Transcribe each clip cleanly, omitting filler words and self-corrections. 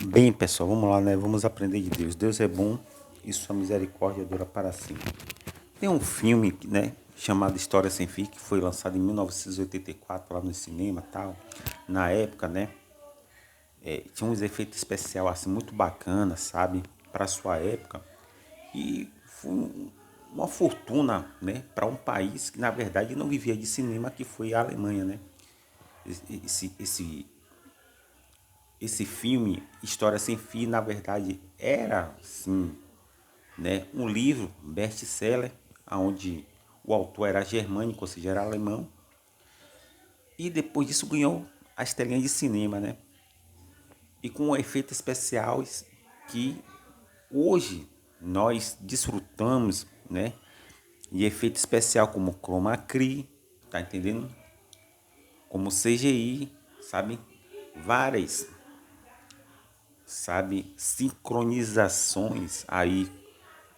Bem, pessoal, vamos lá, né? Vamos aprender de Deus. Deus é bom e sua misericórdia dura para sempre. Tem um filme, né, chamado História Sem Fim, que foi lançado em 1984 lá no cinema, tal. Na época, né, tinha uns efeitos especiais assim muito bacanas, sabe, para sua época. E foi uma fortuna, né, para um país que na verdade não vivia de cinema, que foi a Alemanha, né? Esse filme, História Sem Fim, na verdade era, sim, né, um livro best-seller, onde o autor era germânico, ou seja, era alemão, e depois disso ganhou as telinhas de cinema, né? E com efeitos especiais que hoje nós desfrutamos, né? De efeito especial como chroma key, tá entendendo? Como CGI, sabe? Várias, sabe, sincronizações aí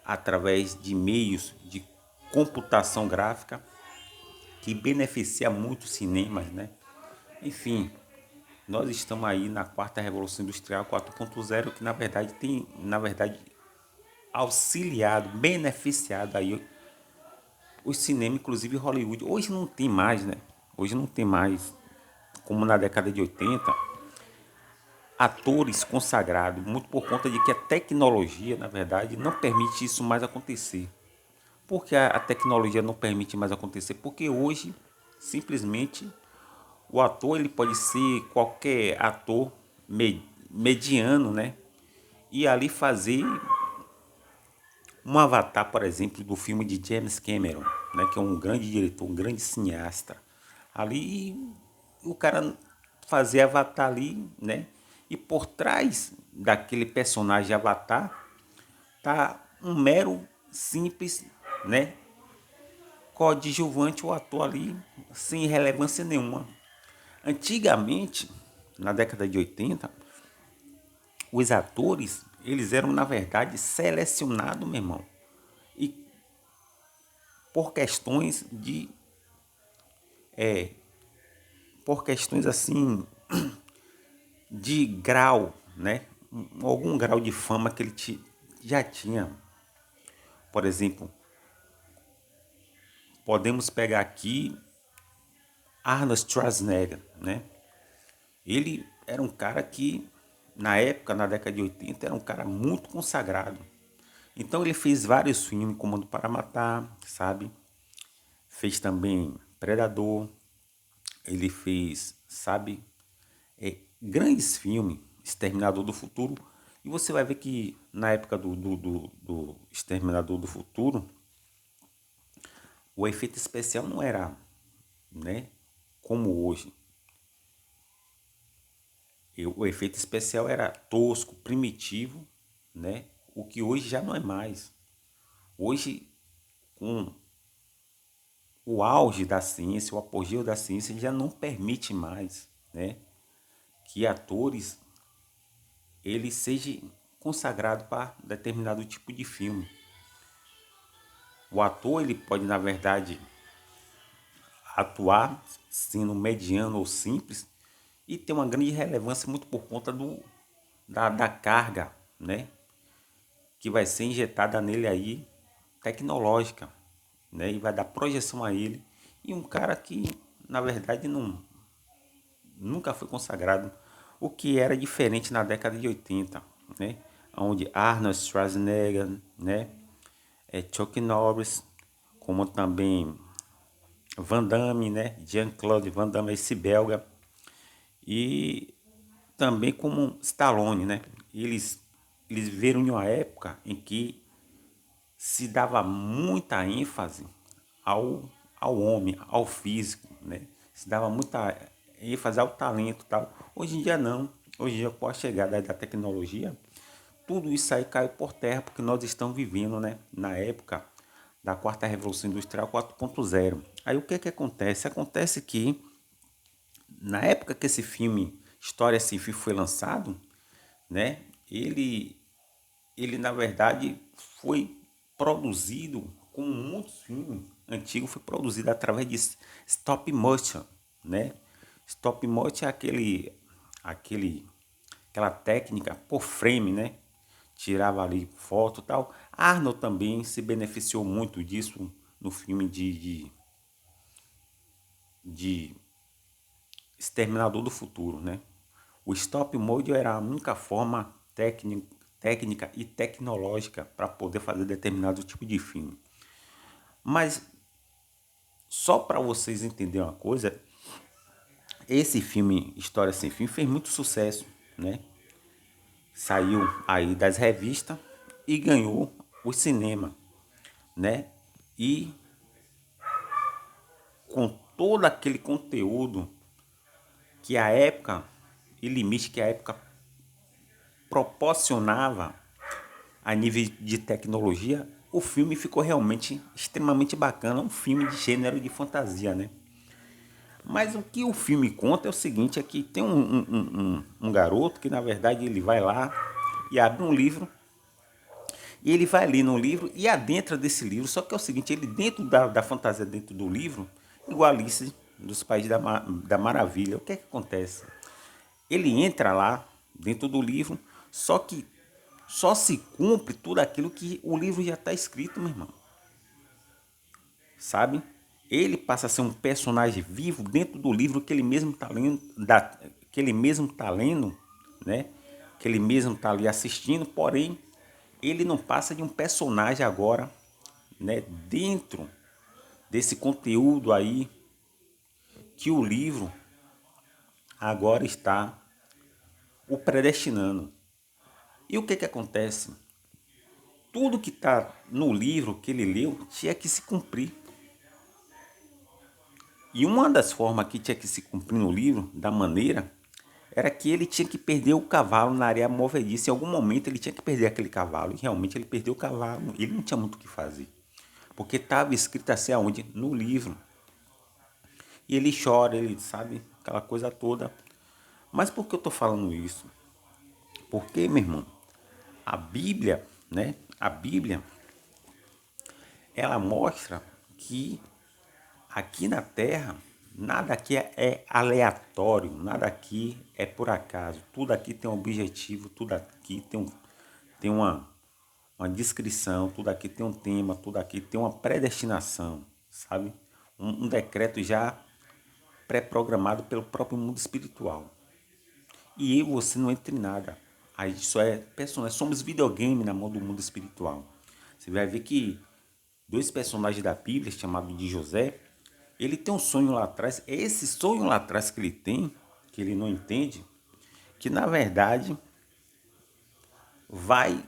através de meios de computação gráfica que beneficia muito os cinemas, né? Enfim, nós estamos aí na quarta revolução industrial 4.0, que na verdade auxiliado, beneficiado aí os cinemas, inclusive Hollywood. Hoje não tem mais, né? Hoje não tem mais, como na década de 80, atores consagrados, muito por conta de que a tecnologia, na verdade, não permite isso mais acontecer. Por que a tecnologia não permite mais acontecer? Porque hoje, simplesmente, o ator ele pode ser qualquer ator mediano, né? E ali fazer um avatar, por exemplo, do filme de James Cameron, né? Que é um grande diretor, um grande cineasta. Ali o cara fazer avatar ali, né? E por trás daquele personagem avatar tá um mero simples, né, coadjuvante, o ator ali sem relevância nenhuma. Antigamente, na década de 80, os atores, eles eram na verdade selecionados, meu irmão. E por questões de por questões assim de grau, né? Algum grau de fama que já tinha. Por exemplo, podemos pegar aqui Arnold Schwarzenegger, né? Ele era um cara que, na época, na década de 80, era um cara muito consagrado. Então ele fez vários filmes, Comando para Matar, sabe? Fez também Predador. Ele fez, sabe, grandes filmes, Exterminador do Futuro. E você vai ver que na época do Exterminador do Futuro, o efeito especial não era, né, como hoje. O efeito especial era tosco, primitivo, né? O que hoje já não é mais. Hoje, com o auge da ciência, o apogeu da ciência, já não permite mais, né, que atores ele seja consagrado para determinado tipo de filme. O ator ele pode, na verdade, atuar sendo mediano ou simples e ter uma grande relevância muito por conta da carga, né, que vai ser injetada nele aí tecnológica, né, e vai dar projeção a ele. E um cara que, na verdade, nunca foi consagrado, o que era diferente na década de 80, né, onde Arnold Schwarzenegger, né, Chuck Norris, como também Van Damme, né, Jean-Claude Van Damme, esse belga, e também como Stallone, né, eles viveram em uma época em que se dava muita ênfase ao, ao homem, ao físico, né? Se dava muita ênfase ao talento e tal. Hoje em dia não. Hoje em dia, com a chegada da tecnologia, tudo isso aí caiu por terra, porque nós estamos vivendo, né, na época da quarta revolução industrial 4.0. Aí o que que acontece? Acontece que na época que esse filme História Sem Fim foi lançado, né, ele na verdade foi produzido, como muitos filmes antigos, foi produzido através de stop motion, né? Stop motion é aquele aquela técnica por frame, né? Tirava ali foto e tal. Arnold também se beneficiou muito disso no filme de Exterminador do Futuro, né? O stop motion era a única forma técnica e tecnológica para poder fazer determinado tipo de filme. Mas só para vocês entenderem uma coisa, esse filme História Sem Fim fez muito sucesso, né? Saiu aí das revistas e ganhou o cinema, né? E com todo aquele conteúdo que a época e limite que a época proporcionava a nível de tecnologia, o filme ficou realmente extremamente bacana, um filme de gênero de fantasia, né? Mas o que o filme conta é o seguinte, é que tem um garoto que na verdade ele vai lá e abre um livro e ele vai ali no livro e adentra desse livro, só que é o seguinte, ele dentro da fantasia, dentro do livro, igual Alice dos Países da Maravilha, o que é que acontece? Ele entra lá dentro do livro, só que só se cumpre tudo aquilo que o livro já está escrito, meu irmão. Sabe? Ele passa a ser um personagem vivo dentro do livro que ele mesmo está lendo, que ele mesmo está lendo, né? Que ele mesmo está ali assistindo, porém ele não passa de um personagem agora, né? Dentro desse conteúdo aí que o livro agora está o predestinando. E o que que acontece? Tudo que está no livro que ele leu tinha que se cumprir. E uma das formas que tinha que se cumprir no livro, da maneira, era que ele tinha que perder o cavalo na areia movediça. Em algum momento ele tinha que perder aquele cavalo. E realmente ele perdeu o cavalo. Ele não tinha muito o que fazer. Porque estava escrito assim aonde? No livro. E ele chora, ele sabe, aquela coisa toda. Mas por que eu estou falando isso? Porque, meu irmão, a Bíblia, né? A Bíblia, ela mostra que aqui na Terra, nada aqui é aleatório, nada aqui é por acaso. Tudo aqui tem um objetivo, tudo aqui tem uma descrição, tudo aqui tem um tema, tudo aqui tem uma predestinação, sabe? Um decreto já pré-programado pelo próprio mundo espiritual. E eu e você não entra em nada. Aí só é personagem, somos videogame na mão do mundo espiritual. Você vai ver que dois personagens da Bíblia, chamado de José, ele tem um sonho lá atrás. É esse sonho lá atrás que ele tem, que ele não entende, que na verdade vai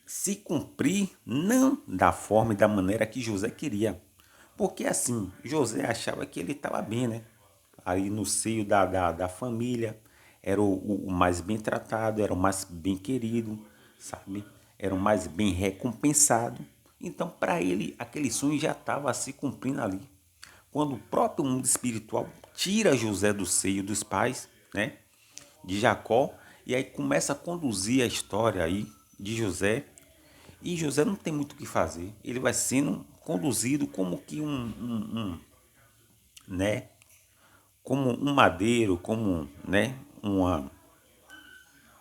se cumprir não da forma e da maneira que José queria. Porque assim, José achava que ele estava bem, né? Aí no seio da família, era o mais bem tratado, era o mais bem querido, sabe? Era o mais bem recompensado. Então, para ele, aquele sonho já estava se cumprindo ali. Quando o próprio mundo espiritual tira José do seio dos pais, né? De Jacó, e aí começa a conduzir a história aí de José. E José não tem muito o que fazer. Ele vai sendo conduzido como que né? Como um madeiro, como, né?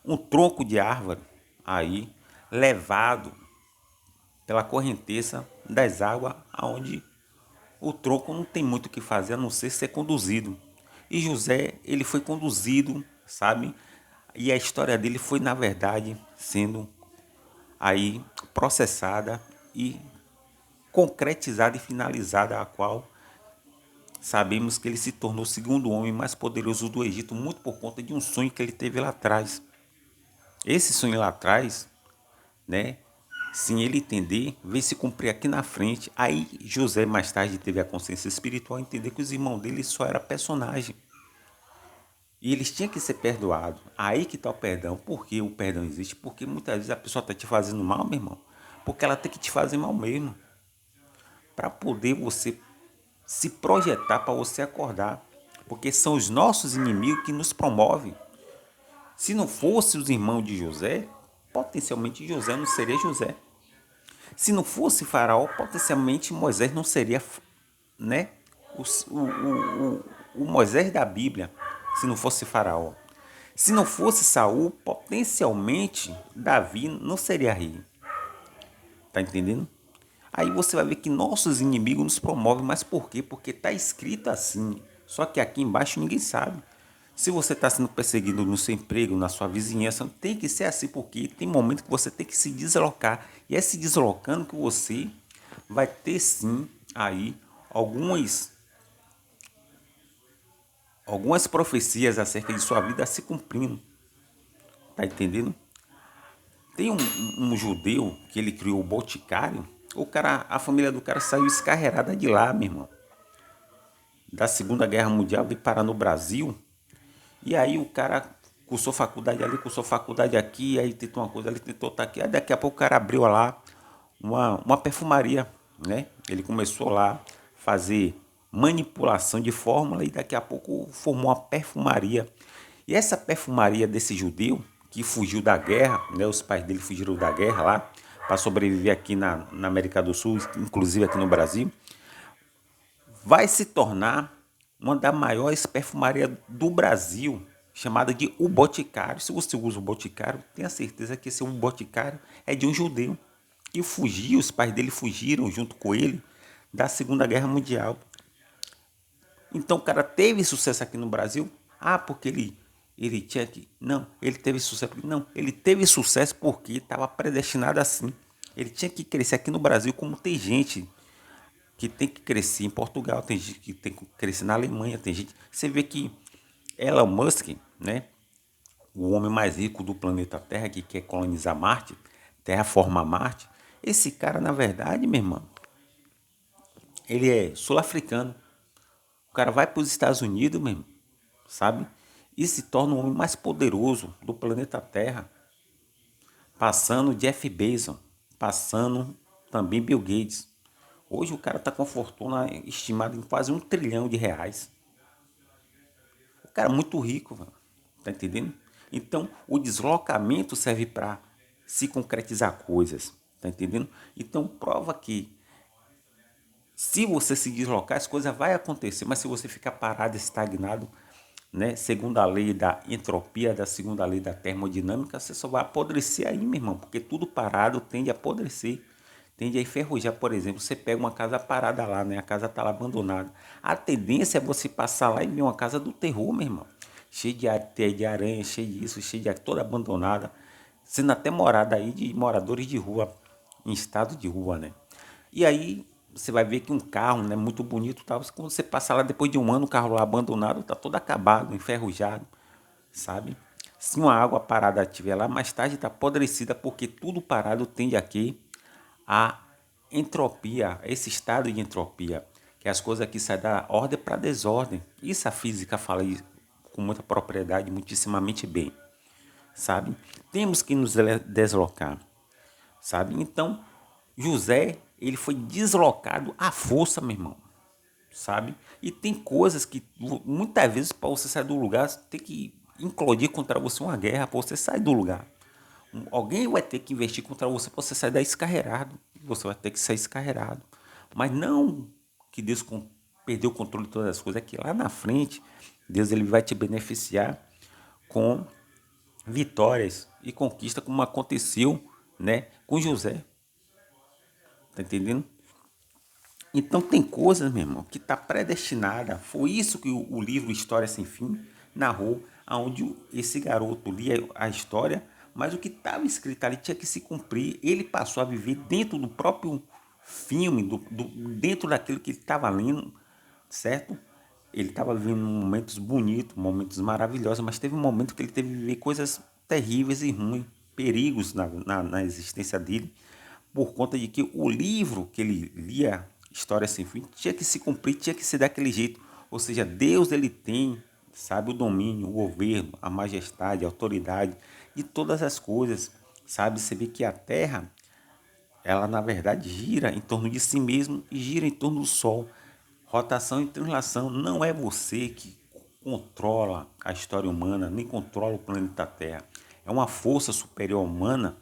Um tronco de árvore aí levado pela correnteza das águas, aonde o tronco não tem muito o que fazer a não ser conduzido. E José, ele foi conduzido, sabe? E a história dele foi, na verdade, sendo aí processada e concretizada e finalizada, a qual sabemos que ele se tornou o segundo homem mais poderoso do Egito, muito por conta de um sonho que ele teve lá atrás. Esse sonho lá atrás, né? Sem ele entender, veio se cumprir aqui na frente. Aí José mais tarde teve a consciência espiritual, entender que os irmãos dele só eram personagem. E eles tinham que ser perdoados. Aí que está o perdão. Por que o perdão existe? Porque muitas vezes a pessoa está te fazendo mal, meu irmão. Porque ela tem que te fazer mal mesmo. Para poder você se projetar, para você acordar. Porque são os nossos inimigos que nos promovem. Se não fosse os irmãos de José, potencialmente José não seria José. Se não fosse Faraó, potencialmente Moisés não seria, o Moisés da Bíblia, se não fosse Faraó. Se não fosse Saul, potencialmente Davi não seria rei. Tá entendendo? Aí você vai ver que nossos inimigos nos promovem, mas por quê? Porque tá escrito assim. Só que aqui embaixo ninguém sabe. Se você está sendo perseguido no seu emprego, na sua vizinhança, tem que ser assim, porque tem momento que você tem que se deslocar. E é se deslocando que você vai ter sim aí algumas profecias acerca de sua vida se cumprindo. Tá entendendo? Tem um judeu que ele criou o Boticário. O cara, a família do cara saiu escarreirada de lá, meu irmão. Da Segunda Guerra Mundial, veio parar no Brasil. E aí o cara cursou faculdade ali, cursou faculdade aqui, aí tentou uma coisa ali, tentou outra aqui. Aí daqui a pouco o cara abriu lá uma perfumaria, né? Ele começou lá a fazer manipulação de fórmula e daqui a pouco formou uma perfumaria. E essa perfumaria desse judeu que fugiu da guerra, né? Os pais dele fugiram da guerra lá para sobreviver aqui na América do Sul, inclusive aqui no Brasil, vai se tornar uma das maiores perfumarias do Brasil, chamada de O Boticário. Se você usa o Boticário, tenha certeza que esse O Boticário é de um judeu que fugiu, os pais dele fugiram junto com ele da Segunda Guerra Mundial. Então o cara teve sucesso aqui no Brasil. Ah, porque ele tinha que. Não, ele teve sucesso. Não, ele teve sucesso porque estava predestinado assim. Ele tinha que crescer aqui no Brasil, como tem gente que tem que crescer em Portugal, tem gente que tem que crescer na Alemanha, tem gente. Você vê que Elon Musk, né, o homem mais rico do planeta Terra, que quer colonizar Marte, terraformar Marte, esse cara, na verdade, meu irmão, ele é sul-africano. O cara vai para os Estados Unidos, mesmo, sabe? E se torna o homem mais poderoso do planeta Terra, passando Jeff Bezos, passando também Bill Gates. Hoje o cara está com fortuna estimada em quase R$ 1 trilhão. O cara é muito rico, mano. Tá entendendo? Então, o deslocamento serve para se concretizar coisas. Tá entendendo? Então, prova que se você se deslocar, as coisas vão acontecer. Mas se você ficar parado, estagnado, né? Segundo a lei da entropia, da segunda lei da termodinâmica, você só vai apodrecer aí, meu irmão. Porque tudo parado tende a apodrecer. Tende a enferrujar, por exemplo, você pega uma casa parada lá, né? A casa tá lá abandonada. A tendência é você passar lá e ver uma casa do terror, meu irmão. Cheio de aranha, cheio disso, cheio de toda abandonada. Sendo até morada aí de moradores de rua, em estado de rua, né? E aí você vai ver que um carro, né, muito bonito, tal, quando você passar lá depois de um ano, o carro lá abandonado, tá todo acabado, enferrujado, sabe? Se uma água parada estiver lá, mais tarde está apodrecida, porque tudo parado tende aqui a entropia, esse estado de entropia, que as coisas aqui saem da ordem para a desordem. Isso a física fala com muita propriedade, muitíssimamente bem, sabe? Temos que nos deslocar, sabe? Então, José, ele foi deslocado à força, meu irmão, sabe? E tem coisas que muitas vezes para você sair do lugar, tem que implodir contra você uma guerra para você sair do lugar. Alguém vai ter que investir contra você para você sair daí escarreirado. Você vai ter que sair escarreirado. Mas não que Deus perdeu o controle de todas as coisas. É que lá na frente, Deus ele vai te beneficiar com vitórias e conquista como aconteceu, né, com José. Tá entendendo? Então tem coisas, meu irmão, que está predestinada. Foi isso que o livro História Sem Fim narrou, onde esse garoto lia a história, mas o que estava escrito ali tinha que se cumprir. Ele passou a viver dentro do próprio filme, dentro daquilo que ele estava lendo, certo? Ele estava vivendo momentos bonitos, momentos maravilhosos, mas teve um momento que ele teve que viver coisas terríveis e ruins, perigos na existência dele, por conta de que o livro que ele lia, História Sem Fim, tinha que se cumprir, tinha que ser daquele jeito. Ou seja, Deus ele tem, sabe, o domínio, o governo, a majestade, a autoridade de todas as coisas, sabe? Você vê que a Terra, ela na verdade gira em torno de si mesmo e gira em torno do Sol. Rotação e translação não é você que controla a história humana, nem controla o planeta Terra. É uma força superior humana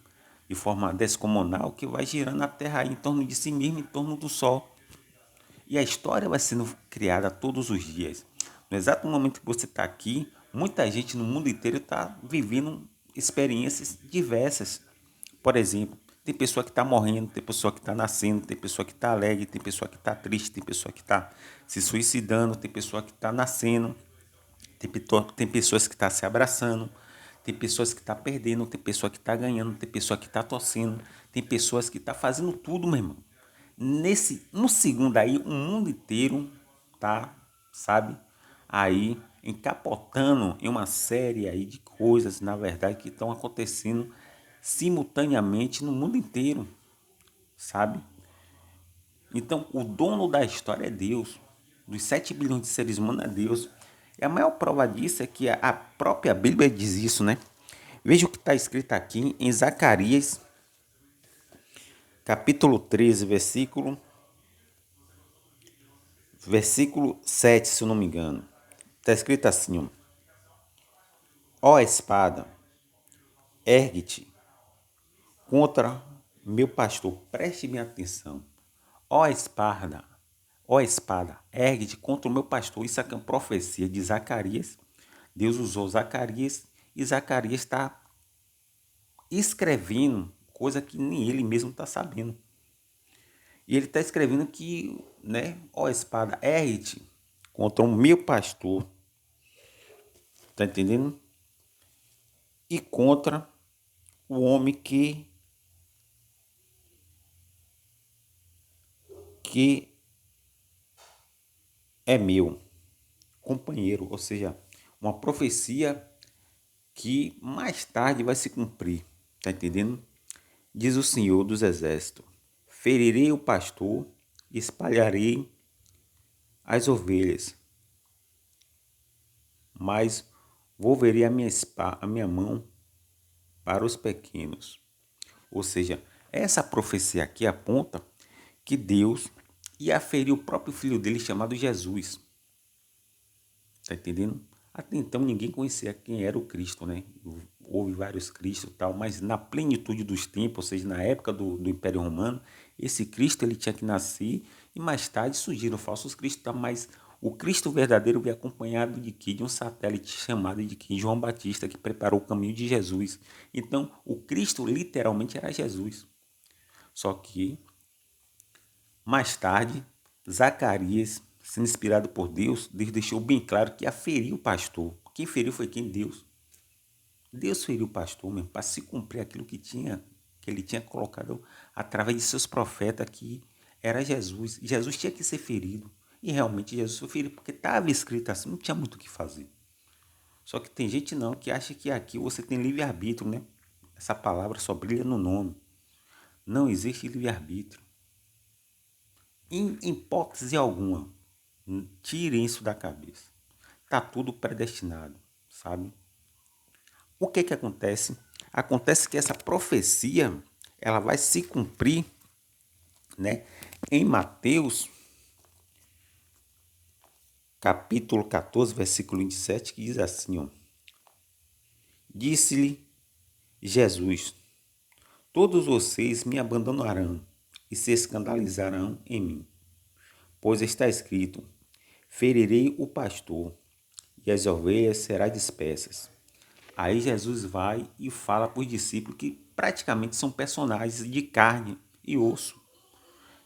de forma descomunal que vai girando a Terra em torno de si mesmo, em torno do Sol. E a história vai sendo criada todos os dias. No exato momento que você está aqui, Muita gente no mundo inteiro está vivendo experiências diversas. Por exemplo, tem pessoa que está morrendo, tem pessoa que está nascendo, tem pessoa que está alegre, tem pessoa que está triste, tem pessoa que está se suicidando, tem pessoa que está nascendo, tem pessoas que estão se abraçando, tem pessoas que estão perdendo, tem pessoa que está ganhando, tem pessoa que está torcendo, tem pessoas que estão fazendo tudo, meu irmão. Um segundo aí, o mundo inteiro tá, sabe, aí encapotando em uma série aí de coisas, na verdade, que estão acontecendo simultaneamente no mundo inteiro, sabe? Então, o dono da história é Deus. Dos 7 bilhões de seres humanos é Deus. E a maior prova disso é que a própria Bíblia diz isso, né? Veja o que está escrito aqui em Zacarias, capítulo 13, versículo 7, se eu não me engano. Está escrito assim, ó espada, ergue-te contra meu pastor. Preste minha atenção. Ó espada, ó espada, ergue-te contra o meu pastor. Isso aqui é uma profecia de Zacarias. Deus usou Zacarias e Zacarias está escrevendo coisa que nem ele mesmo está sabendo. E ele está escrevendo que, né, ó espada, ergue-te contra o meu pastor. Tá entendendo? E contra o homem que é meu companheiro, ou seja, uma profecia que mais tarde vai se cumprir, tá entendendo? Diz o Senhor dos Exércitos: ferirei o pastor e espalharei as ovelhas, mas volverei a minha mão para os pequenos. Ou seja, essa profecia aqui aponta que Deus ia ferir o próprio filho dele chamado Jesus. Tá entendendo? Até então ninguém conhecia quem era o Cristo, né? Houve vários Cristos e tal, mas na plenitude dos tempos, ou seja, na época do Império Romano, esse Cristo ele tinha que nascer e mais tarde surgiram falsos cristos, tá? Mas o Cristo verdadeiro veio acompanhado de quê? De um satélite chamado de quê? João Batista, que preparou o caminho de Jesus. Então, o Cristo literalmente era Jesus. Só que mais tarde, Zacarias, sendo inspirado por Deus, Deus deixou bem claro que ia ferir o pastor. Quem feriu foi quem? Deus. Deus feriu o pastor mesmo, para se cumprir aquilo que ele tinha colocado através de seus profetas, que era Jesus. Jesus tinha que ser ferido. E realmente Jesus foi ferido, porque estava escrito assim, não tinha muito o que fazer. Só que tem gente não que acha que aqui você tem livre-arbítrio, né? Essa palavra só brilha no nome. Não existe livre-arbítrio. Em hipótese alguma, tirem isso da cabeça. Tá tudo predestinado, sabe? O que que acontece? Acontece que essa profecia, ela vai se cumprir, né? Em Mateus, capítulo 14, versículo 27, que diz assim, ó: disse-lhe Jesus: todos vocês me abandonarão e se escandalizarão em mim, pois está escrito: ferirei o pastor e as ovelhas serão dispersas. Aí Jesus vai e fala para os discípulos que praticamente são personagens de carne e osso.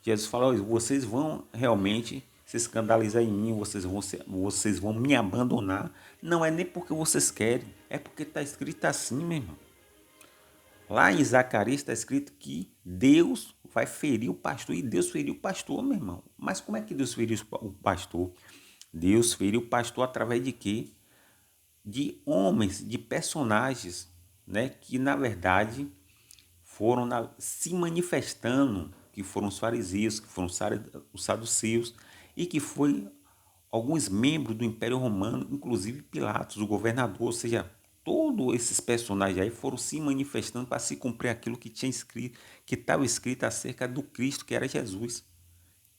Jesus fala: olha, vocês vão realmente se escandalizar em mim, vocês vão me abandonar. Não é nem porque vocês querem, é porque está escrito assim, meu irmão. Lá em Zacarias está escrito que Deus vai ferir o pastor, e Deus feriu o pastor, meu irmão. Mas como é que Deus feriu o pastor? Deus feriu o pastor através de quê? De homens, de personagens, né, que na verdade foram se manifestando, que foram os fariseus, que foram os saduceus, e que foi alguns membros do Império Romano, inclusive Pilatos, o governador, ou seja, todos esses personagens aí foram se manifestando para se cumprir aquilo que tinha escrito, que estava escrito acerca do Cristo, que era Jesus.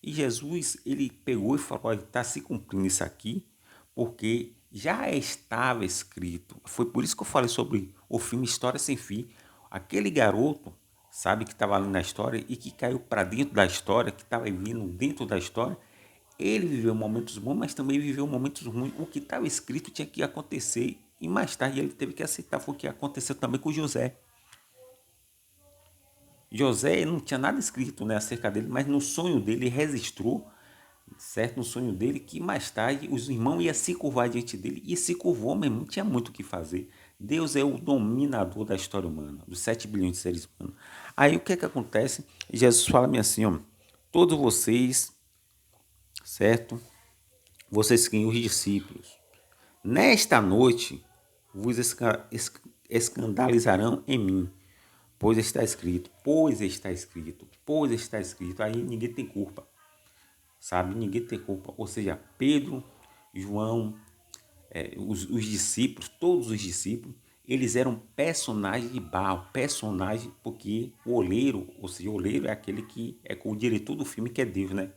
E Jesus, ele pegou e falou: está se cumprindo isso aqui, porque já estava escrito. Foi por isso que eu falei sobre o filme História Sem Fim. Aquele garoto, sabe, que estava ali na história e que caiu para dentro da história, que estava vindo dentro da história, Ele viveu momentos bons, mas também viveu momentos ruins. O que estava escrito tinha que acontecer. E mais tarde ele teve que aceitar. Foi o que aconteceu também com José. José não tinha nada escrito, né, acerca dele, mas no sonho dele registrou, certo? No sonho dele, que mais tarde os irmãos iam se curvar diante dele. E se curvou mesmo, não tinha muito o que fazer. Deus é o dominador da história humana, dos 7 bilhões de seres humanos. Aí o que é que acontece? Jesus fala-me assim, ó, todos vocês, certo? Vocês seguem os discípulos. Nesta noite vos escandalizarão em mim, pois está escrito, pois está escrito. Aí ninguém tem culpa, sabe? Ninguém tem culpa. Ou seja, Pedro, João, os discípulos, todos os discípulos, eles eram personagens de barro, personagem, porque o oleiro, ou seja, o oleiro é aquele que é o diretor do filme, que é Deus, né?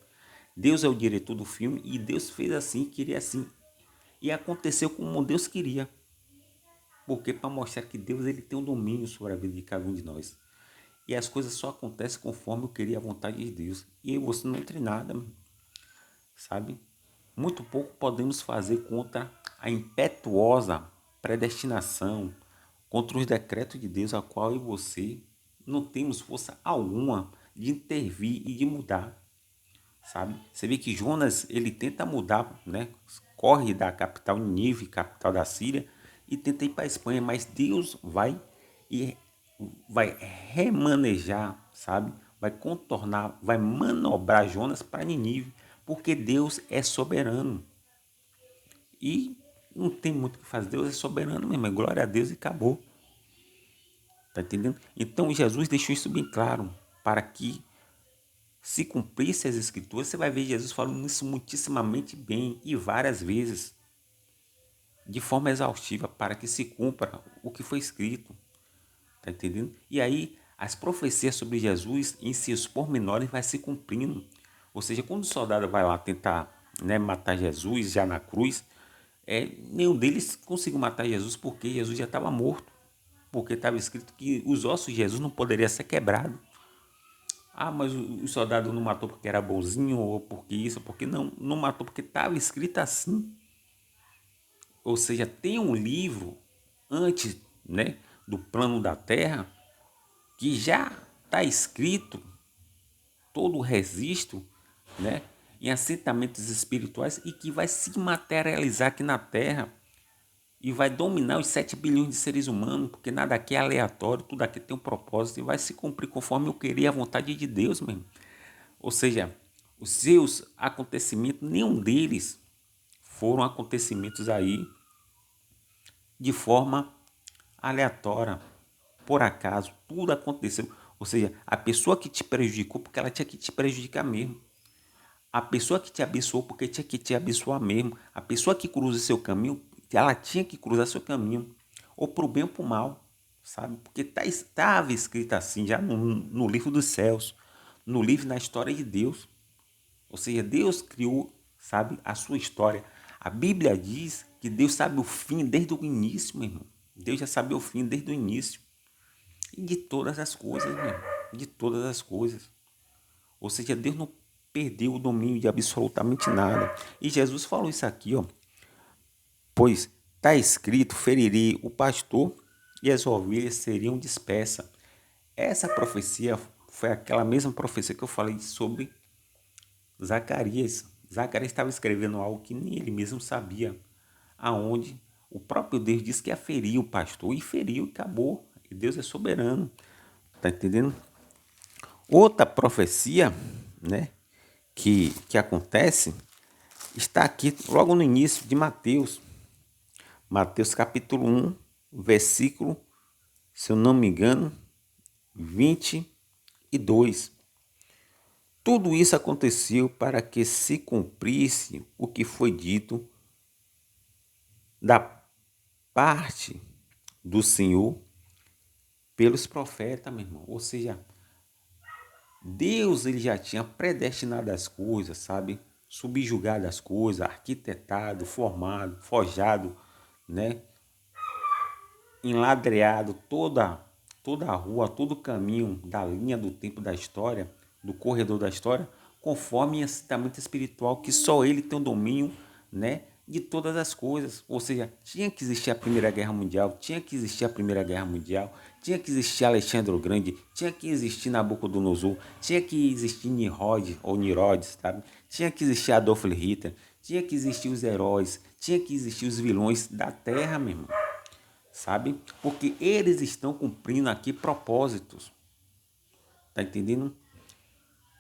Deus é o diretor do filme e Deus fez assim, queria assim. E aconteceu como Deus queria. Porque para mostrar que Deus ele tem um domínio sobre a vida de cada um de nós. E as coisas só acontecem conforme eu queria a vontade de Deus. E você não entra em nada, sabe? Muito pouco podemos fazer contra a impetuosa predestinação, contra os decretos de Deus, a qual eu e você não temos força alguma de intervir e de mudar, sabe? Você vê que Jonas, ele tenta mudar, né? Corre da capital Nínive, capital da Síria, e tenta ir para a Espanha, mas Deus e vai remanejar, sabe? Vai contornar, vai manobrar Jonas para Nínive, porque Deus é soberano. E não tem muito o que fazer, Deus é soberano mesmo, é glória a Deus e acabou. Tá entendendo? Então Jesus deixou isso bem claro, para que se cumprisse as escrituras. Você vai ver Jesus falando isso muitíssimamente bem e várias vezes, de forma exaustiva, para que se cumpra o que foi escrito. Tá entendendo? E aí as profecias sobre Jesus em seus pormenores vai se cumprindo. Ou seja, quando o soldado vai lá tentar, né, matar Jesus já na cruz, nenhum deles conseguiu matar Jesus porque Jesus já estava morto. Porque estava escrito que os ossos de Jesus não poderiam ser quebrados. Ah, mas o soldado não matou porque era bonzinho, ou porque isso, porque não matou porque estava escrito assim. Ou seja, tem um livro antes, né, do plano da terra, que já está escrito todo o registro, né, em assentamentos espirituais e que vai se materializar aqui na terra e vai dominar os 7 bilhões de seres humanos, porque nada aqui é aleatório, tudo aqui tem um propósito e vai se cumprir conforme eu queria a vontade de Deus mesmo. Ou seja, os seus acontecimentos, nenhum deles foram acontecimentos aí de forma aleatória, por acaso, tudo aconteceu. Ou seja, a pessoa que te prejudicou, porque ela tinha que te prejudicar mesmo. A pessoa que te abençoou, porque tinha que te abençoar mesmo. A pessoa que cruza seu caminho, ela tinha que cruzar seu caminho. Ou para o bem ou para o mal, sabe? Porque estava escrito assim, já no livro dos céus, no livro, na história de Deus. Ou seja, Deus criou, sabe, a sua história. A Bíblia diz que Deus sabe o fim desde o início, meu irmão. Deus já sabia o fim desde o início. E de todas as coisas, meu irmão. De todas as coisas. Ou seja, Deus não perdeu o domínio de absolutamente nada. E Jesus falou isso aqui, ó. Pois está escrito, ferirei o pastor e as ovelhas seriam dispersas. Essa profecia foi aquela mesma profecia que eu falei sobre Zacarias. Zacarias estava escrevendo algo que nem ele mesmo sabia, aonde o próprio Deus disse que ia ferir o pastor e feriu e acabou. E Deus é soberano, tá entendendo? Outra profecia, né, que acontece está aqui logo no início de Mateus. Mateus capítulo 1, versículo, se eu não me engano, 22. Tudo isso aconteceu para que se cumprisse o que foi dito da parte do Senhor pelos profetas, meu irmão. Ou seja, Deus ele já tinha predestinado as coisas, sabe? Subjugado as coisas, arquitetado, formado, forjado, né? Enladreado toda a rua, todo o caminho da linha do tempo da história, do corredor da história, conforme esse ensinamento espiritual, que só ele tem o domínio, né, de todas as coisas. Ou seja, tinha que existir a Primeira Guerra Mundial, tinha que existir a Primeira Guerra Mundial, tinha que existir Alexandre o Grande, tinha que existir Nabucodonosor, tinha que existir Nimrod ou Nirod, sabe? Tinha que existir Adolf Hitler, tinha que existir os heróis, tinha que existir os vilões da Terra, meu irmão, sabe? Porque eles estão cumprindo aqui propósitos, tá entendendo?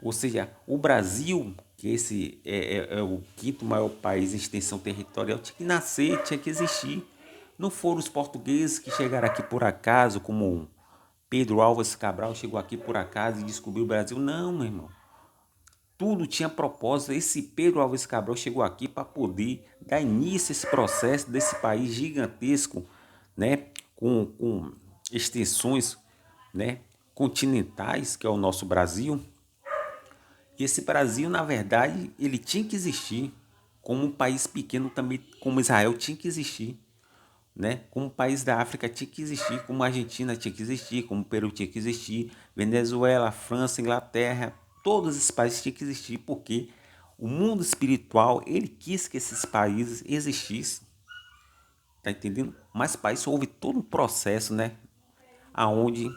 Ou seja, o Brasil, que esse é o quinto maior país em extensão territorial, tinha que nascer, tinha que existir. Não foram os portugueses que chegaram aqui por acaso, como Pedro Álvares Cabral chegou aqui por acaso e descobriu o Brasil. Não, meu irmão. Tudo tinha propósito. Esse Pedro Álvares Cabral chegou aqui para poder dar início a esse processo desse país gigantesco, né, com extensões, né, continentais, que é o nosso Brasil. E esse Brasil, na verdade, ele tinha que existir. Como um país pequeno também, como Israel, tinha que existir. Né? Como um país da África tinha que existir, como a Argentina tinha que existir, como o Peru tinha que existir, Venezuela, França, Inglaterra, todos esses países tinham que existir, porque o mundo espiritual, ele quis que esses países existissem. Tá entendendo? Mas para isso houve todo um processo, né? Aonde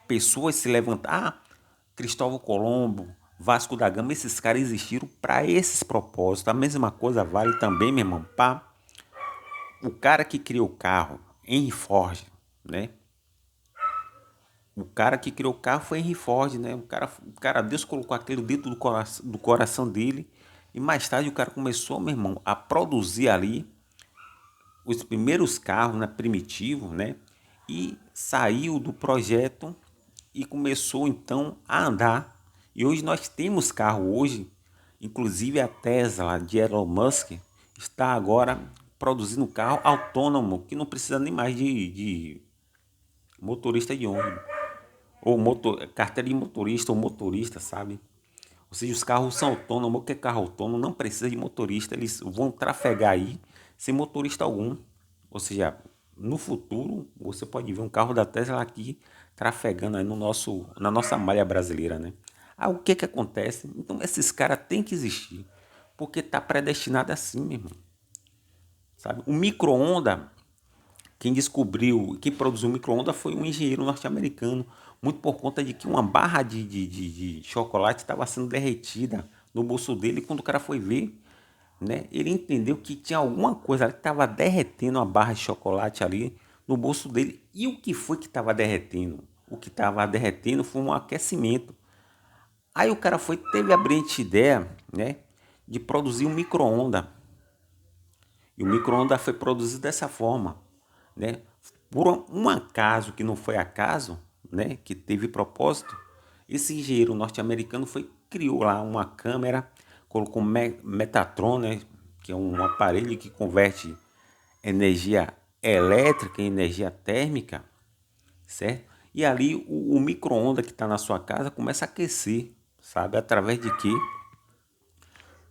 pessoas se levantaram. Ah, Cristóvão Colombo, Vasco da Gama, esses caras existiram para esses propósitos. A mesma coisa vale também, meu irmão, para o cara que criou o carro, Henry Ford, né? O cara que criou o carro foi Henry Ford, né? Deus colocou aquilo dentro do coração dele. E mais tarde o cara começou, meu irmão, a produzir ali os primeiros carros, né, primitivos, né? E saiu do projeto e começou então a andar. E hoje nós temos carro hoje, inclusive a Tesla de Elon Musk está agora produzindo carro autônomo que não precisa nem mais de motorista de ônibus ou carteira de motorista ou motorista, sabe? Ou seja, os carros são autônomos. O que é carro autônomo? Não precisa de motorista, eles vão trafegar aí sem motorista algum. Ou seja, no futuro você pode ver um carro da Tesla aqui trafegando aí na nossa malha brasileira, né? Ah, o que que acontece? Então esses caras têm que existir, porque tá predestinado assim, meu irmão. Sabe? O micro-ondas, quem produziu o micro-ondas foi um engenheiro norte-americano, muito por conta de que uma barra de chocolate estava sendo derretida no bolso dele. E quando o cara foi ver, né, ele entendeu que tinha alguma coisa que estava derretendo uma barra de chocolate ali no bolso dele. E o que foi que estava derretendo? O que estava derretendo foi um aquecimento. Aí o cara teve a brilhante ideia, né, de produzir um micro-ondas. E o micro-ondas foi produzido dessa forma, né? Por um acaso que não foi acaso, né? Que teve propósito, esse engenheiro norte-americano criou lá uma câmera, colocou Metatron, né? Que é um aparelho que converte energia elétrica em energia térmica, certo? E ali o micro-ondas que está na sua casa começa a aquecer, sabe? Através de quê?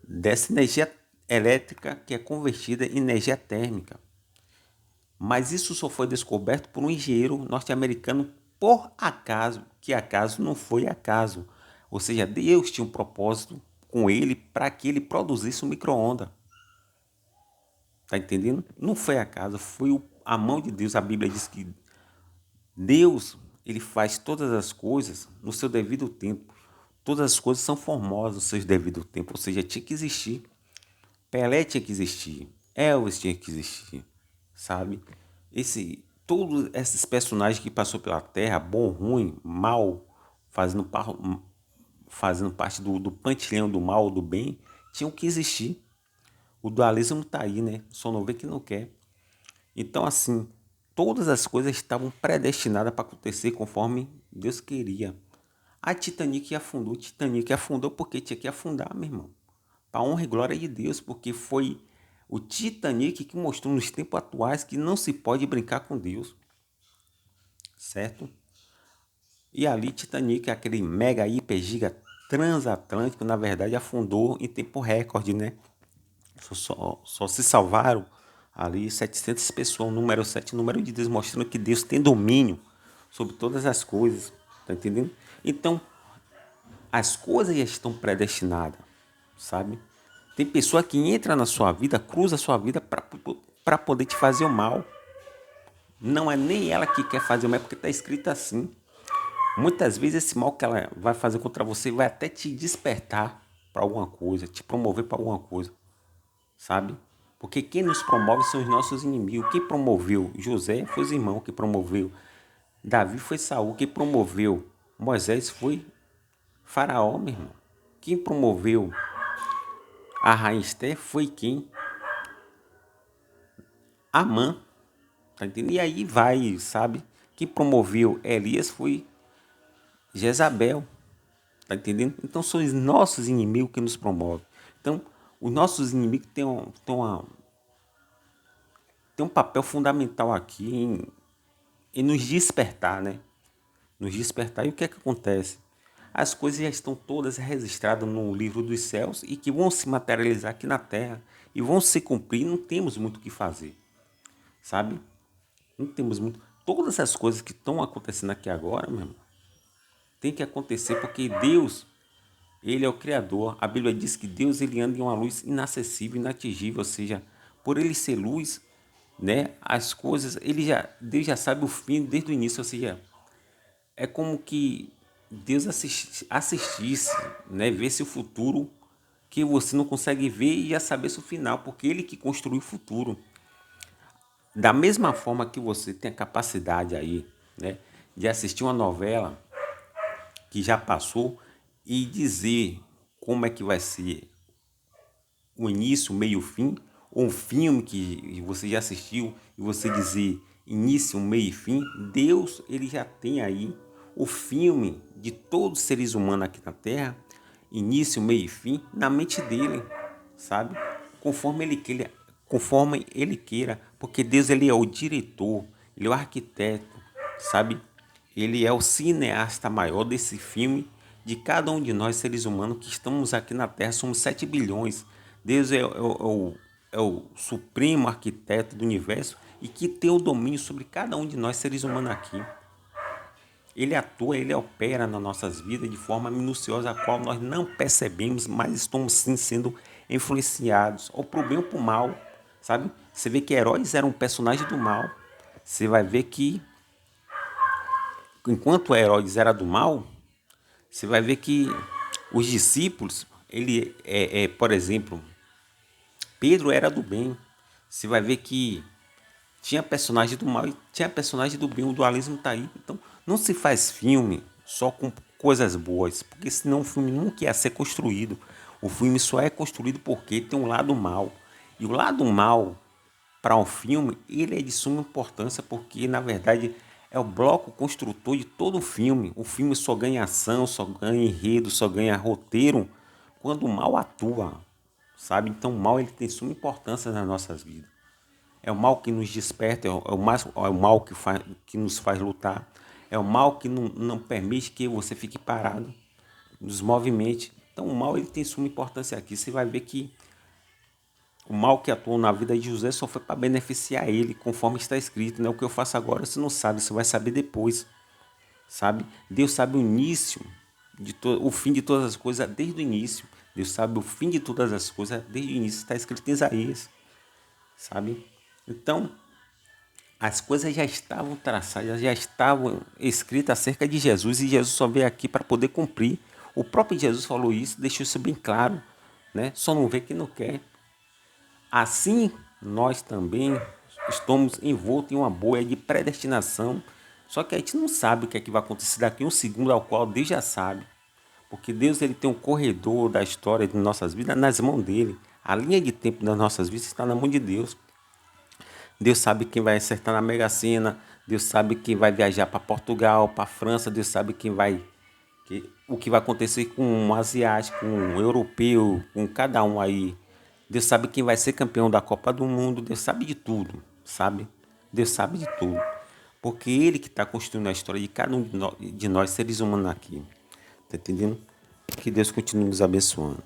Dessa energia elétrica que é convertida em energia térmica. Mas isso só foi descoberto por um engenheiro norte-americano por acaso, que acaso não foi acaso. Ou seja, Deus tinha um propósito com ele para que ele produzisse um micro-ondas. Tá entendendo? Não foi acaso, foi a mão de Deus. A Bíblia diz que Deus, ele faz todas as coisas no seu devido tempo. Todas as coisas são formosas no seu devido tempo. Ou seja, tinha que existir. Pelé tinha que existir, Elvis tinha que existir, sabe? Todos esses personagens que passou pela Terra, bom, ruim, mal, fazendo, fazendo parte do panteão do mal ou do bem, tinham que existir. O dualismo tá aí, né? Só não vê que não quer. Então, assim, todas as coisas estavam predestinadas para acontecer conforme Deus queria. A Titanic afundou. Titanic afundou porque tinha que afundar, meu irmão. Para honra e glória de Deus, porque foi o Titanic que mostrou nos tempos atuais que não se pode brincar com Deus, certo? E ali Titanic, aquele mega hiper giga transatlântico, na verdade afundou em tempo recorde, né? Só se salvaram ali 700 pessoas, número 7, número de Deus, mostrando que Deus tem domínio sobre todas as coisas, tá entendendo? Então, as coisas já estão predestinadas, sabe? Tem pessoa que entra na sua vida, cruza a sua vida para poder te fazer o mal. Não é nem ela que quer fazer o mal, é porque está escrito assim. Muitas vezes esse mal que ela vai fazer contra você vai até te despertar para alguma coisa, te promover para alguma coisa, sabe? Porque quem nos promove são os nossos inimigos. Quem promoveu José foi os irmãos que promoveu. Davi foi Saul. Quem promoveu Moisés foi Faraó, meu irmão. Quem promoveu a rainha Esther foi quem? Amã. Tá entendendo? E aí vai, sabe? Quem promoveu Elias foi Jezabel. Tá entendendo? Então são os nossos inimigos que nos promovem. Então, os nossos inimigos têm um papel fundamental aqui em nos despertar, né? Nos despertar. E o que é que acontece? As coisas já estão todas registradas no livro dos céus e que vão se materializar aqui na terra e vão se cumprir. Não temos muito o que fazer, sabe? Não temos muito. Todas as coisas que estão acontecendo aqui agora, meu irmão, tem que acontecer porque Deus, ele é o Criador. A Bíblia diz que Deus, ele anda em uma luz inacessível, inatingível, ou seja, por ele ser luz, né, as coisas, Deus já sabe o fim desde o início, ou seja, é como que Deus assistisse, né, vesse o futuro que você não consegue ver e já saber o final, porque ele que construiu o futuro. Da mesma forma que você tem a capacidade aí, né, de assistir uma novela que já passou e dizer como é que vai ser o início, o meio, o fim, ou um filme que você já assistiu e você dizer início, meio e fim, Deus, ele já tem aí o filme de todos os seres humanos aqui na Terra, início, meio e fim, na mente dele, sabe? Conforme ele queira, porque Deus, ele é o diretor, ele é o arquiteto, sabe? Ele é o cineasta maior desse filme de cada um de nós, seres humanos, que estamos aqui na Terra, somos 7 bilhões. Deus é o supremo arquiteto do universo e que tem o domínio sobre cada um de nós, seres humanos aqui. Ele atua, ele opera nas nossas vidas de forma minuciosa, a qual nós não percebemos, mas estamos sim sendo influenciados, ou para o bem ou para o mal, sabe? Você vê que heróis eram personagens do mal. Você vai ver que, enquanto heróis era do mal, você vai ver que os discípulos, por exemplo, Pedro era do bem. Você vai ver que tinha personagem do mal e tinha personagem do bem. O dualismo está aí. Então, não se faz filme só com coisas boas, porque senão o filme nunca ia ser construído. O filme só é construído porque tem um lado mal. E o lado mal para um filme, ele é de suma importância porque, na verdade, é o bloco construtor de todo o filme. O filme só ganha ação, só ganha enredo, só ganha roteiro quando o mal atua, sabe? Então o mal, ele tem suma importância nas nossas vidas. É o mal que nos desperta, é o mal que nos faz lutar. É o mal que não permite que você fique parado, nos movimente. Então o mal, ele tem suma importância aqui. Você vai ver que o mal que atuou na vida de José só foi para beneficiar ele, conforme está escrito, né? O que eu faço agora você não sabe, você vai saber depois, sabe? Deus sabe o início, o fim de todas as coisas desde o início. Deus sabe o fim de todas as coisas desde o início, está escrito em Isaías, sabe? Então, as coisas já estavam traçadas, já estavam escritas acerca de Jesus e Jesus só veio aqui para poder cumprir. O próprio Jesus falou isso, deixou isso bem claro, né? Só não vê quem não quer. Assim, nós também estamos envoltos em uma bolha de predestinação. Só que a gente não sabe o que é que vai acontecer daqui a um segundo, ao qual Deus já sabe. Porque Deus, ele tem um corredor da história de nossas vidas nas mãos dele. A linha de tempo das nossas vidas está na mão de Deus. Deus sabe quem vai acertar na Mega Sena. Deus sabe quem vai viajar para Portugal, para França. Deus sabe o que vai acontecer com um asiático, com um europeu, com cada um aí. Deus sabe quem vai ser campeão da Copa do Mundo. Deus sabe de tudo, sabe? Deus sabe de tudo. Porque Ele que está construindo a história de cada um de nós seres humanos aqui. Tá entendendo? Que Deus continue nos abençoando.